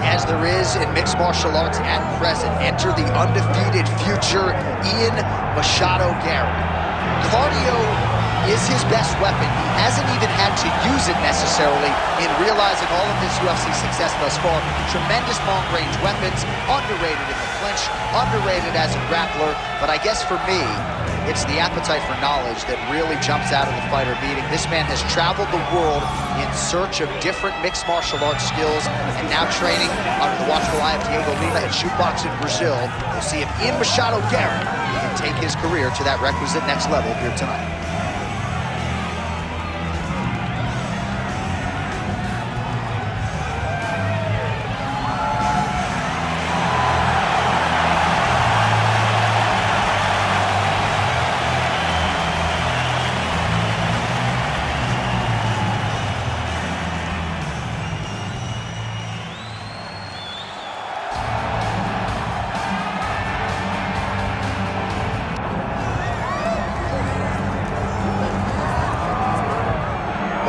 as there is in mixed martial arts at present. Enter the undefeated future, Machado Garry. Cardio is his best weapon. He hasn't even had to use it necessarily in realizing all of this UFC success thus far. Tremendous long-range weapons, underrated in the clinch, underrated as a grappler, but I guess for me, it's the appetite for knowledge that really jumps out of the fighter meeting. This man has traveled the world in search of different mixed martial arts skills and now training under the watchful eye of Diego Lima at Shootbox in Brazil. We'll see if Machado Garry can take his career to that requisite next level here tonight.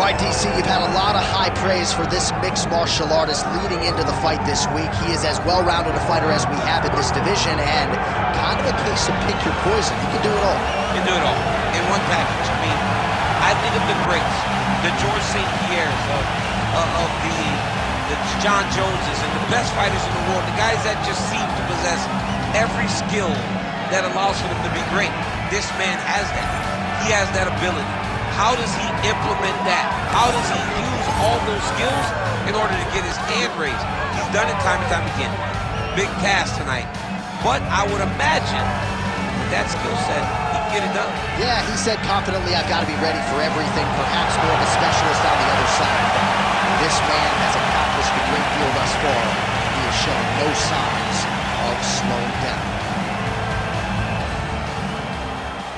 All right, DC, you've had a lot of high praise for this mixed martial artist leading into the fight this week. He is as well-rounded a fighter as we have in this division, and kind of a case of pick your poison. He can do it all. He can do it all in one package. I mean, I think of the greats, the George St. Pierres, of the John Joneses, and the best fighters in the world, the guys that just seem to possess every skill that allows for them to be great. This man has that. He has that ability. How does he implement that? How does he use all those skills in order to get his hand raised? He's done it time and time again. Big task tonight. But I would imagine with that skill set, he can get it done. Yeah, he said confidently, I've got to be ready for everything, perhaps more of a specialist on the other side. This man has accomplished a great deal thus far. He has shown no signs of slowing down.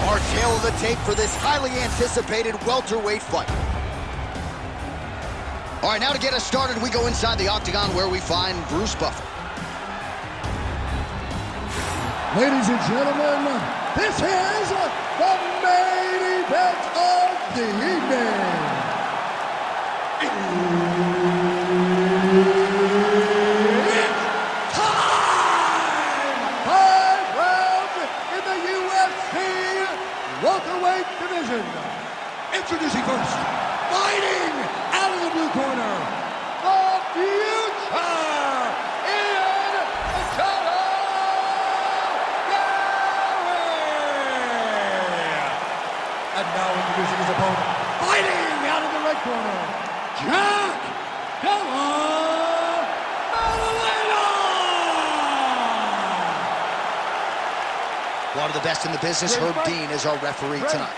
Our tail of the tape for this highly anticipated welterweight fight. All right, now to get us started, we go inside the octagon where we find Bruce Buffer. Ladies and gentlemen, this is the main event of the evening. It's time! 5 rounds in the UFC welterweight division. Introducing first, fighting out of the blue corner, the future, Machado, Garry. And now introducing his opponent, fighting out of the red corner, Della, Maddalena. One of the best in the business, Herb Dean, is our referee tonight.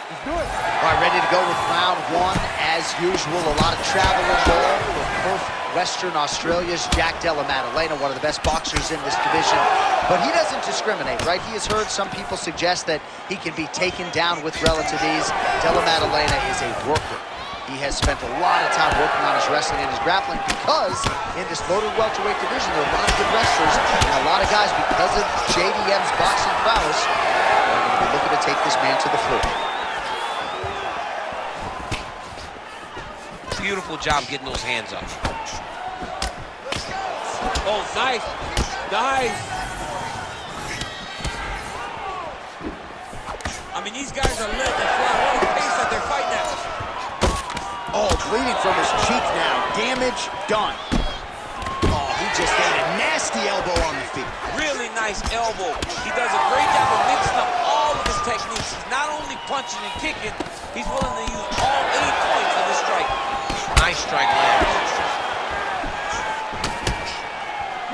Let's do it. All right, ready to go with round one. As usual, a lot of travel involved with Perth, Western Australia's Della Maddalena, one of the best boxers in this division. But he doesn't discriminate, right? He has heard some people suggest that he can be taken down with relative ease. Della Maddalena is a worker. He has spent a lot of time working on his wrestling and his grappling because in this loaded welterweight division, there are a lot of good wrestlers and a lot of guys, because of JDM's boxing prowess, are going to be looking to take this man to the floor. Beautiful job getting those hands up. Oh, nice. Nice. I mean, these guys are lit. That's why what a pace that they're fighting at. Oh, bleeding from his cheek now. Damage done. Oh, he just got a nasty elbow on the feet. Really nice elbow. He does a great job of mixing up all of his techniques. He's not only punching and kicking, he's willing to use all 8 points of his strike. Nice strike land.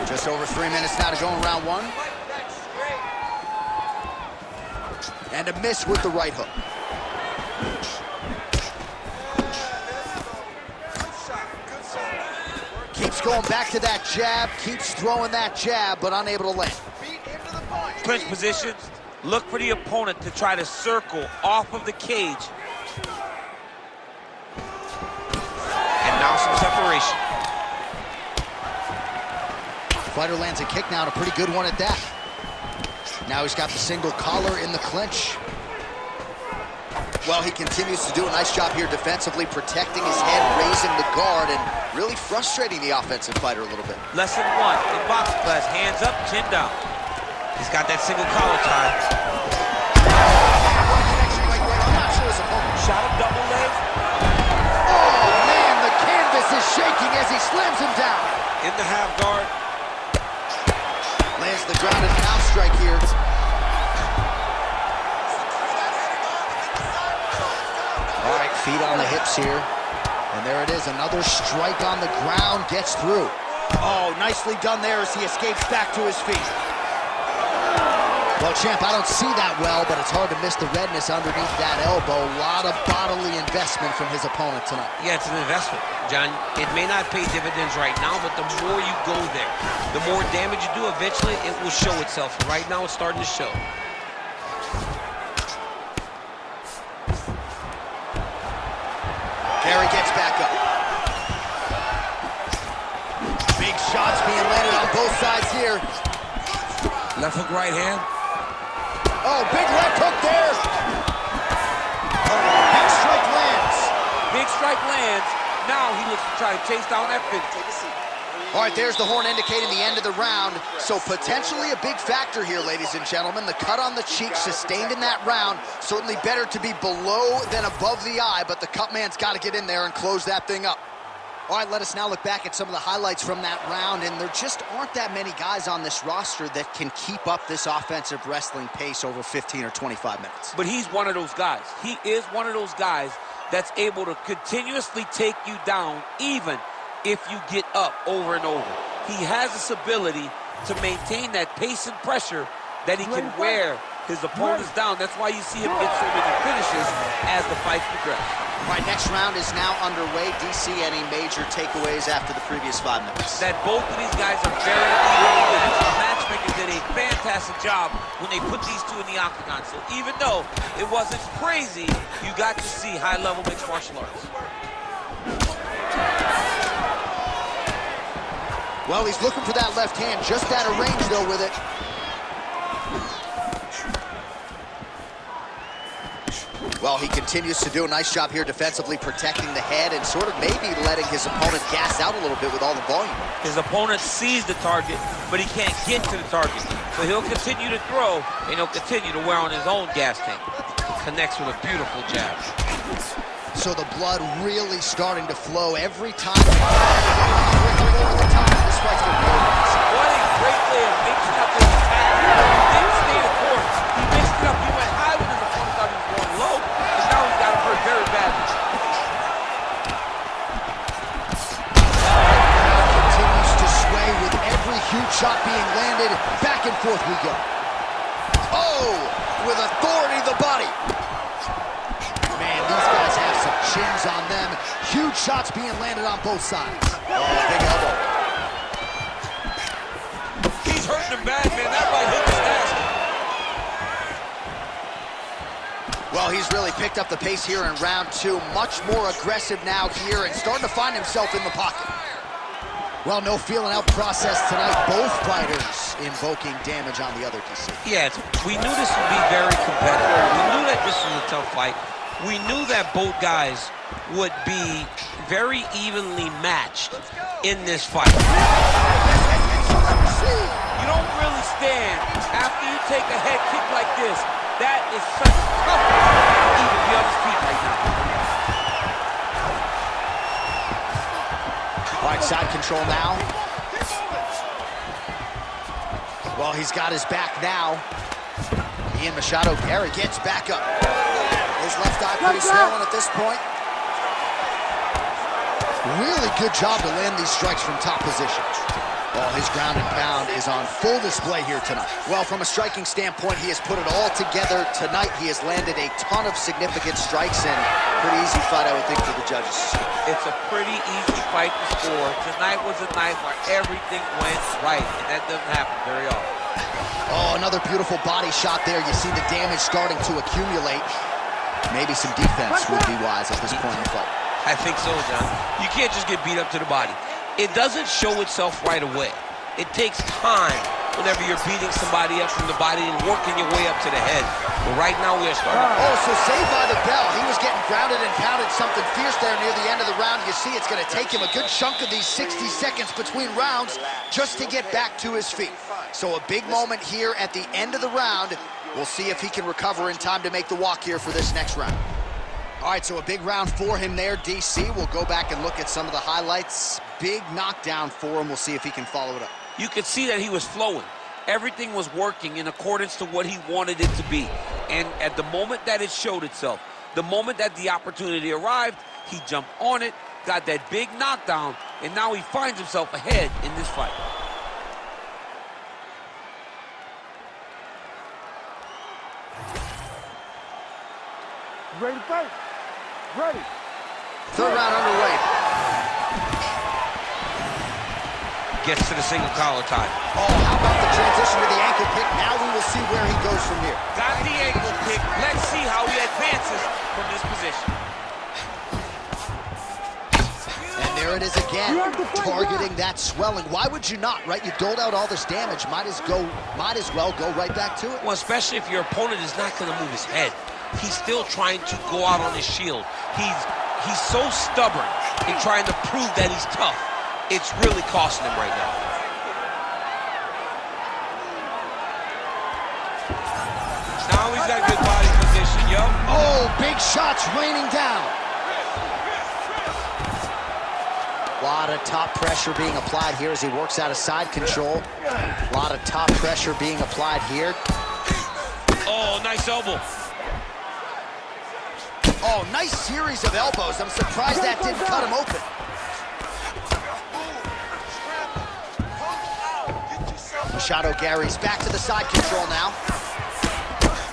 Just over 3 minutes now to go in round one. And a miss with the right hook. Keeps going back to that jab, keeps throwing that jab, but unable to land. Clinch positions, look for the opponent to try to circle off of the cage. And now some separation. Fighter lands a kick now, and a pretty good one at that. Now he's got the single collar in the clinch. Well, he continues to do a nice job here defensively, protecting his head, raising the guard, and really frustrating the offensive fighter a little bit. Lesson 1 in boxing class, hands up, chin down. He's got that single collar tie. I'm not sure his opponent. Shot him double leg. Oh, man, the canvas is shaking as he slams him down. In the half guard. Lands the ground and pound strike here. All right, feet on the hips here. And there it is, another strike on the ground, gets through. Oh, nicely done there as he escapes back to his feet. Well, champ, I don't see that well, but it's hard to miss the redness underneath that elbow. A lot of bodily investment from his opponent tonight. Yeah, it's an investment, John. It may not pay dividends right now, but the more you go there, the more damage you do, eventually it will show itself. Right now, it's starting to show. Garry gets back up. Big shots being landed on both sides here. Left hook, right hand. Oh, big left hook there. Big strike lands. Big strike lands. Now he looks to try to chase down that finish. All right, there's the horn indicating the end of the round. So potentially a big factor here, ladies and gentlemen. The cut on the cheek sustained in that round. Certainly better to be below than above the eye, but the cut man's got to get in there and close that thing up. All right, let us now look back at some of the highlights from that round, and there just aren't that many guys on this roster that can keep up this offensive wrestling pace over 15 or 25 minutes. But he's one of those guys. He is one of those guys that's able to continuously take you down, even if you get up over and over. He has this ability to maintain that pace and pressure that he can wear his opponents down. That's why you see him get so many finishes as the fight progresses. All right, next round is now underway. DC, any major takeaways after the previous 5 minutes? That both of these guys are very evenly. The matchmaker did a fantastic job when they put these two in the octagon. So even though it wasn't crazy, you got to see high-level mixed martial arts. Well, he's looking for that left hand, just out of range, though, with it. Well, he continues to do a nice job here defensively, protecting the head and sort of maybe letting his opponent gas out a little bit with all the volume. His opponent sees the target, but he can't get to the target. So he'll continue to throw, and he'll continue to wear on his own gas tank. Connects with a beautiful jab. So the blood really starting to flow every time. Over the top. This fight's been really nice. What a great way of mixing up this attack. He didn't stay the course. He mixed it up. He went high when his opponent thought he was going low, and now he's got him hurt very badly. Continues to sway with every huge shot being landed. Back and forth we go. Oh, with authority to the body. Man, these guys have some chins on them. Huge shots being landed on both sides. Oh, big elbow. He's hurting him bad, man. That right hook is nasty. Well, he's really picked up the pace here in round 2. Much more aggressive now here and starting to find himself in the pocket. Well, no feeling out process tonight. Both fighters invoking damage on the other, DC. Yeah, we knew this would be very competitive. We knew that this was a tough fight. We knew that both guys would be very evenly matched in this fight. You don't really stand after you take a head kick like this. That is such tough to even be on his feet right now. All right, side control now. Well, he's got his back now. Machado, Garry gets back up. His left eye pretty swollen at this point. Really good job to land these strikes from top position. Well, his ground and pound is on full display here tonight. Well, from a striking standpoint, he has put it all together tonight. He has landed a ton of significant strikes and pretty easy fight, I would think, for the judges. It's a pretty easy fight to score. Tonight was a night where everything went right, and that doesn't happen very often. Oh, another beautiful body shot there. You see the damage starting to accumulate. Maybe some defense would be wise at this point in the fight. I think so, John. You can't just get beat up to the body. It doesn't show itself right away. It takes time whenever you're beating somebody up from the body and working your way up to the head. But right now we are starting. Oh, so saved by the bell. He was getting grounded and pounded something fierce there near the end of the round. You see it's going to take him a good chunk of these 60 seconds between rounds just to get back to his feet. So a big moment here at the end of the round. We'll see if he can recover in time to make the walk here for this next round. All right, so a big round for him there, DC. We'll go back and look at some of the highlights. Big knockdown for him. We'll see if he can follow it up. You could see that he was flowing. Everything was working in accordance to what he wanted it to be. And at the moment that it showed itself, the moment that the opportunity arrived, he jumped on it, got that big knockdown, and now he finds himself ahead in this fight. Ready to fight? Ready. Third round underway. Gets to the single collar tie. Oh, how about the transition to the ankle pick? Now we will see where he goes from here. Got the ankle pick. Let's see how he advances from this position. And there it is again, targeting that swelling. Why would you not, right? You doled out all this damage. Might as well go right back to it. Well, especially if your opponent is not going to move his head. He's still trying to go out on his shield. He's so stubborn in trying to prove that he's tough. It's really costing him right now. Now he's got good body position, yo. Oh, big shots raining down. A lot of top pressure being applied here as he works out of side control. A lot of top pressure being applied here. Oh, nice elbow. Oh, nice series of elbows. I'm surprised that didn't cut him open. Machado Garry's back to the side control now.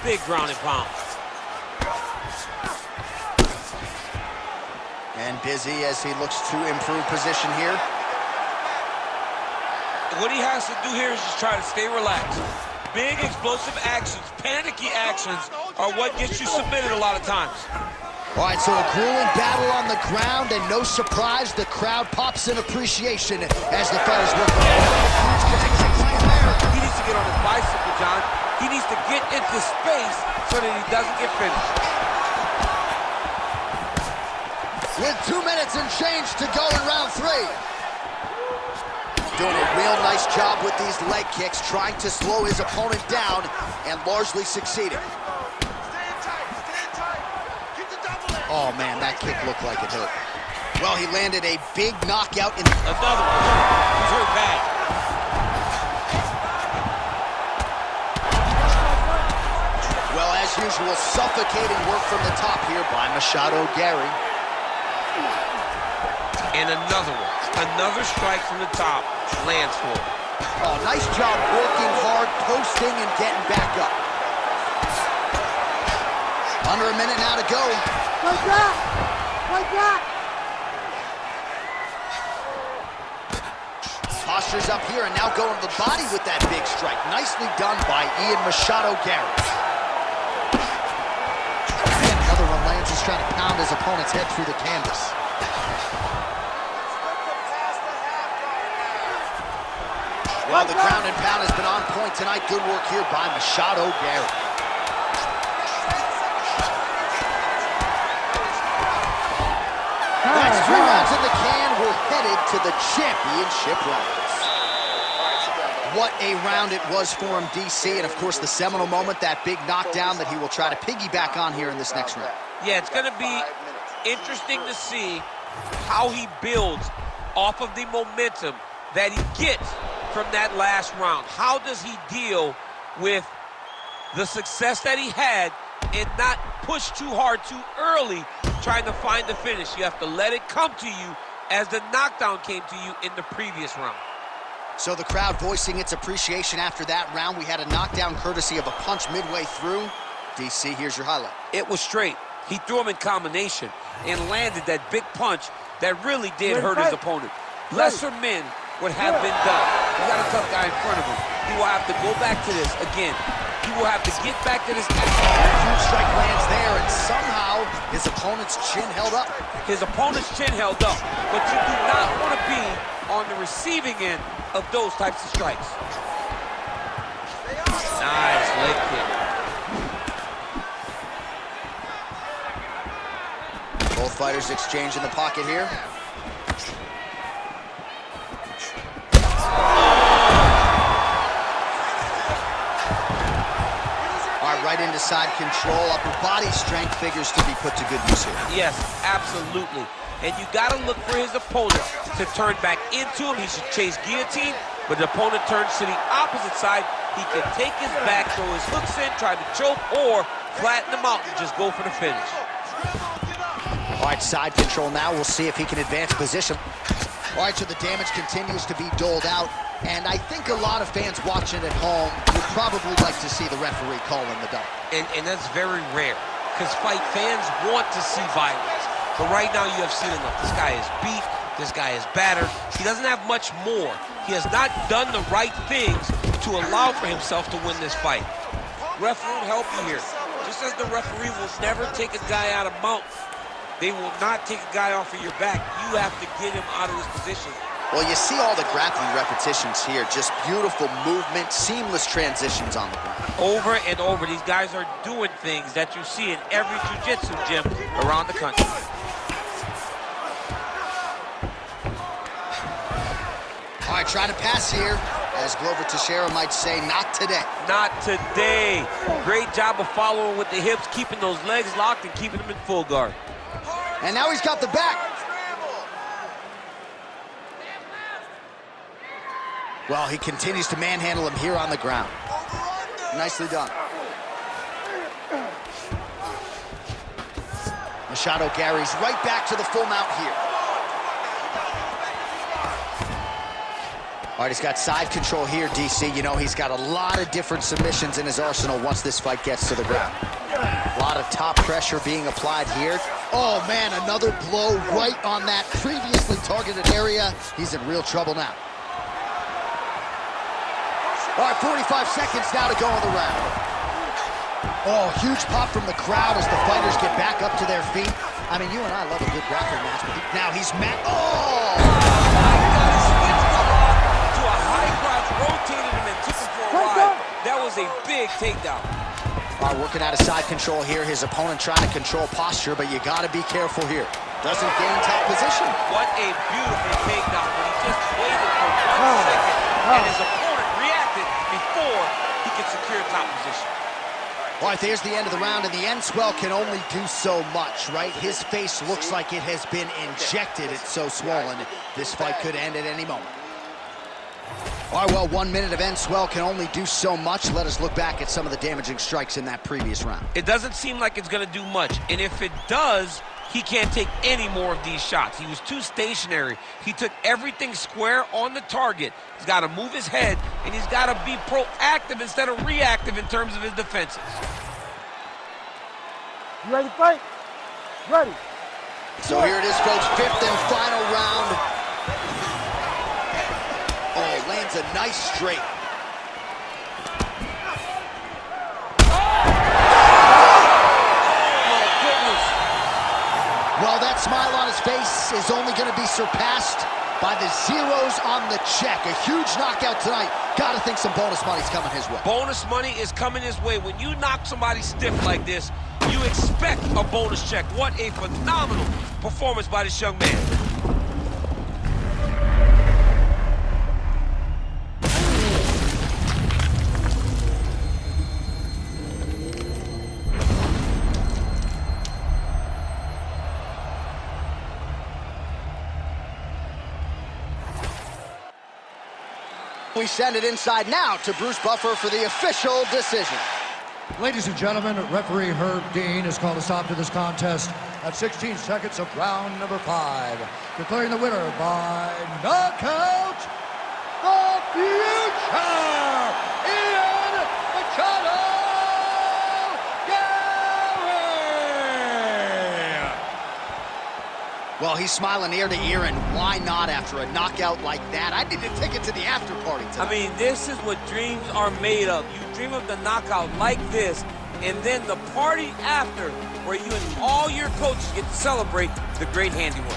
Big ground and pound. And busy as he looks to improve position here. What he has to do here is just try to stay relaxed. Big explosive actions, panicky actions are what gets you submitted a lot of times. All right, so a grueling battle on the ground, and no surprise, the crowd pops in appreciation as the fighters work on. He needs to get on his bicycle, John. He needs to get into space so that he doesn't get finished. With 2 minutes and change to go in round 3. Doing a real nice job with these leg kicks, trying to slow his opponent down, and largely succeeding. Oh, man, that kick looked like it hurt. Well, he landed a big knockout in... Another one. He's hurt bad. Well, as usual, suffocating work from the top here by Machado Garry. And another one. Another strike from the top lands for him. Oh, nice job working hard, posting, and getting back up. Under a minute now to go. Like that! Like that! Posture's up here and now going to the body with that big strike. Nicely done by Machado Garry. And another one lands. He's trying to pound his opponent's head through the canvas. Well, the ground and pound has been on point tonight. Good work here by Machado Garry. That's 3 rounds in the can. We're headed to the championship rounds. What a round it was for him, DC, and of course the seminal moment, that big knockdown that he will try to piggyback on here in this next round. Yeah, it's going to be interesting to see how he builds off of the momentum that he gets from that last round. How does he deal with the success that he had and not push too hard too early trying to find the finish? You have to let it come to you as the knockdown came to you in the previous round. So the crowd voicing its appreciation after that round. We had a knockdown courtesy of a punch midway through. DC, here's your highlight. It was straight. He threw him in combination and landed that big punch that really did hurt his opponent. Lesser men would have been done. He got a tough guy in front of him. He will have to go back to this again. He will have to get back to this. Huge strike lands there, and somehow his opponent's chin held up. His opponent's chin held up, but you do not want to be on the receiving end of those types of strikes. fighters exchange in the pocket here. Right into side control. Upper body strength figures to be put to good use here. Yes, absolutely. And you got to look for his opponent to turn back into him. He should chase guillotine, but the opponent turns to the opposite side. He can take his back, throw his hooks in, try to choke, or flatten him out and just go for the finish. All right, side control now. We'll see if he can advance position. All right, so the damage continues to be doled out. And I think a lot of fans watching at home would probably like to see the referee calling the double. And that's very rare, because fight fans want to see violence. But right now you have seen enough. This guy is beat. This guy is battered. He doesn't have much more. He has not done the right things to allow for himself to win this fight. Ref won't help you here. Just as the referee will never take a guy out of mount, they will not take a guy off of your back. You have to get him out of this position. Well, you see all the grappling repetitions here. Just beautiful movement, seamless transitions on the ground. Over and over, these guys are doing things that you see in every jiu-jitsu gym around the country. All right, trying to pass here. As Glover Teixeira might say, not today. Not today. Great job of following with the hips, keeping those legs locked and keeping them in full guard. And now he's got the back. Well, he continues to manhandle him here on the ground. Nicely done. Machado Garry's right back to the full mount here. All right, he's got side control here, DC. You know, he's got a lot of different submissions in his arsenal once this fight gets to the ground. A lot of top pressure being applied here. Oh, man, another blow right on that previously targeted area. He's in real trouble now. All right, 45 seconds now to go in the round. Oh, huge pop from the crowd as the fighters get back up to their feet. I mean, you and I love a good grappling match, but now he's mad. Oh! To a high cross, rotated him and took him for a ride. That was a big takedown. All right, working out of side control here. His opponent trying to control posture, but you got to be careful here. Doesn't gain top position. What a beautiful takedown, but he just waited for 1 second, and his opponent reacted before he could secure top position. All right, there's the end of the round, and the end swell can only do so much, right? His face looks like it has been injected. It's so swollen. This fight could end at any moment. All right, well, 1 minute of end swell can only do so much. Let us look back at some of the damaging strikes in that previous round. It doesn't seem like it's going to do much, and if it does, he can't take any more of these shots. He was too stationary. He took everything square on the target. He's got to move his head, and he's got to be proactive instead of reactive in terms of his defenses. You ready to fight? Ready. So here it is, folks, fifth and final round. Oh, lands a nice straight. Well, that smile on his face is only going to be surpassed by the zeros on the check. A huge knockout tonight. Got to think some bonus money's coming his way. Bonus money is coming his way. When you knock somebody stiff like this, you expect a bonus check. What a phenomenal performance by this young man. We send it inside now to Bruce Buffer for the official decision. Ladies and gentlemen, referee Herb Dean has called a stop to this contest at 16 seconds of round number 5. Declaring the winner by knockout, the future, Ian Machado Garry! Well, he's smiling ear to ear, and why not after a knockout like that? I need a ticket to the after party tonight. I mean, this is what dreams are made of. You dream of the knockout like this, and then the party after, where you and all your coaches get to celebrate the great handiwork.